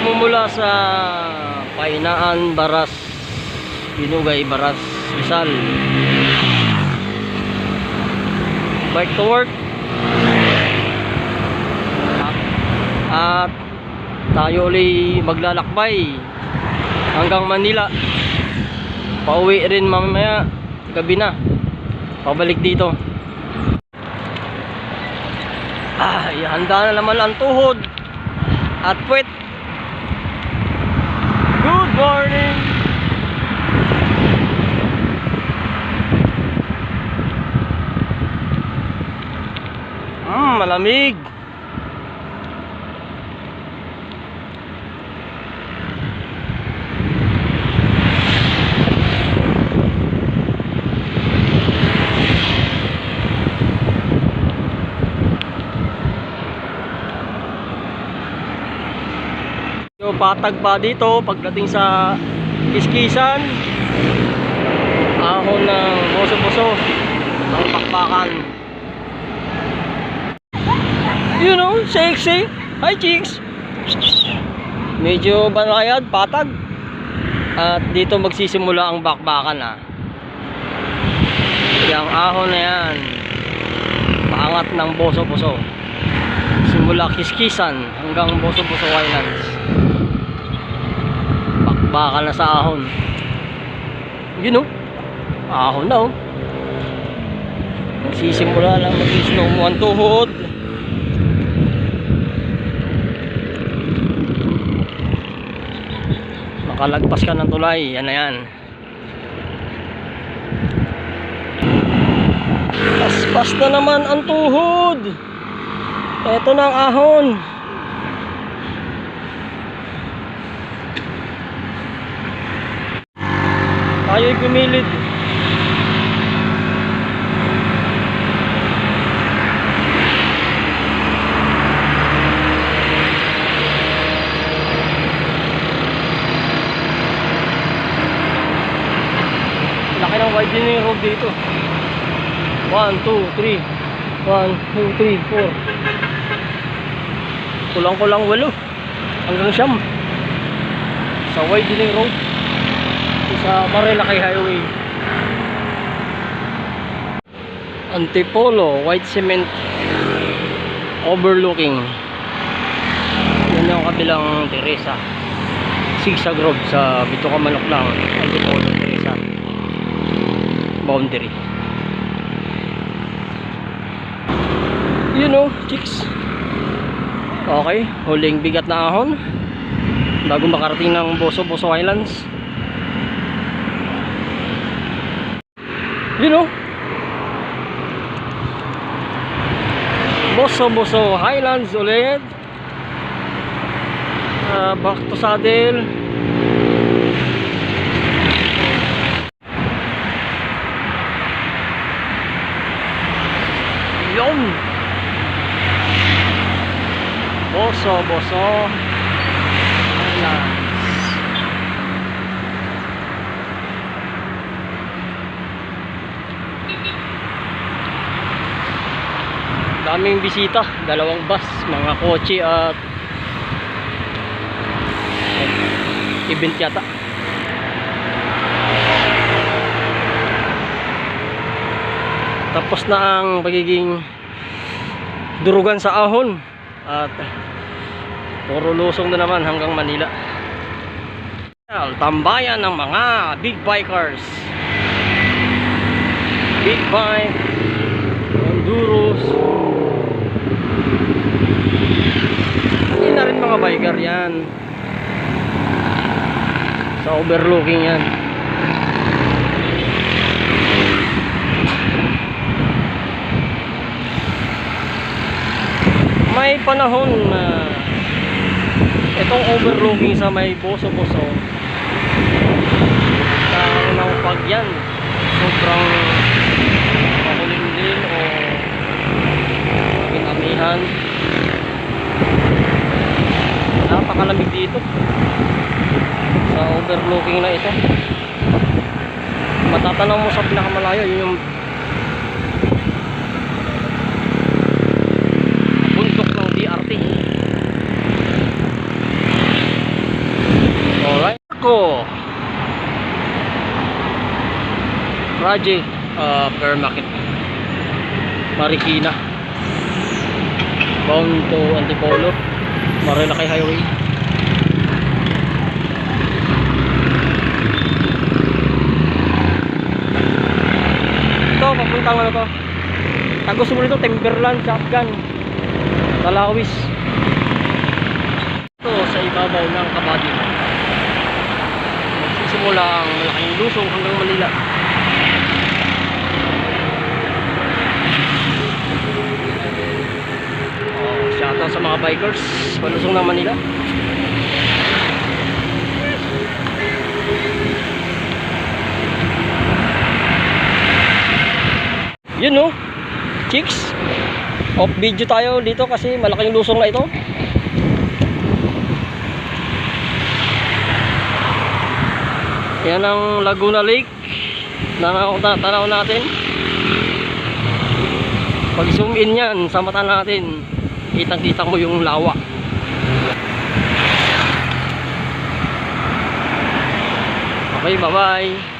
Mumula sa Painaan, Baras, Binugay, Baras, Rizal. Bike to work. At tayo ulit maglalakbay hanggang Manila. Pauwi rin mamaya gabi na. Pabalik dito. Handa na naman ang tuhod at puwet. Good morning. Malamig. Patag pa dito pagdating sa Kiskisan. Ahon ng boso-boso ang pakpakan. You know, sexy. Hi chicks. Medyo banayad, patag. At dito magsisimula ang bakbakan Yang ahon na yan, paangat ng boso-boso. Simula Kiskisan hanggang Boso-Boso Islands. Baka na sa ahon. Yun ahon na Nagsisimula lang mag-snow mo ang tuhod. Makalagpas ka ng tulay. Yan na yan. Paspas na naman ang tuhod. Eto na ang ahon. Tayo'y gumilid. Laki ng widening road dito. 1, 2, 3 1, 2, 3, 4. Kulang-kulang 8 hanggang 9 sa widening road sa Marilaki Highway. Antipolo white cement overlooking. Yan yung kabilang Teresa. Sigsag Road sa Bituka Manuklang. Antipolo Teresa boundary. Chicks. Okay, huling bigat na ahon bago makarating ng Boso-Boso Islands. Boso-Boso Highlands ulit. Back to saddle. Yun. Boso-Boso Highlands. Daming bisita, 2 bus, mga kotse at event yata. Tapos na ang pagiging durugan sa ahon at puro lusong na naman hanggang Manila. Tambayan ng mga big bikers, big bike, enduros. Hindi na rin mga biker yan. Sa overlooking yan. May panahon na itong overlooking sa may Boso-Boso sa unang pag yan sobrang makulimlim o pinamihan. Napakalamig dito sa overlooking na ito. Matatanaw mo sa pinakamalayo yun yung bundok ng DRT. Paco Raje Fair Market Marikina bound to Antipolo Marilaki Highway. Ito papuntang ano to, ang gusto mo nito Timberland Shotgun Talawis. Ito sa ibabaw ng Kabady magsisimula ang malaking lusong hanggang Manila. Shoutout sa mga bikers palusong ng Manila. Yun no, chicks, off video tayo dito kasi malaking lusong na ito. Yan ang Laguna Lake na tanaw natin. Pag zoom in yan sa mata natin, kitang-kita mo yung lawa. Okay, bye-bye.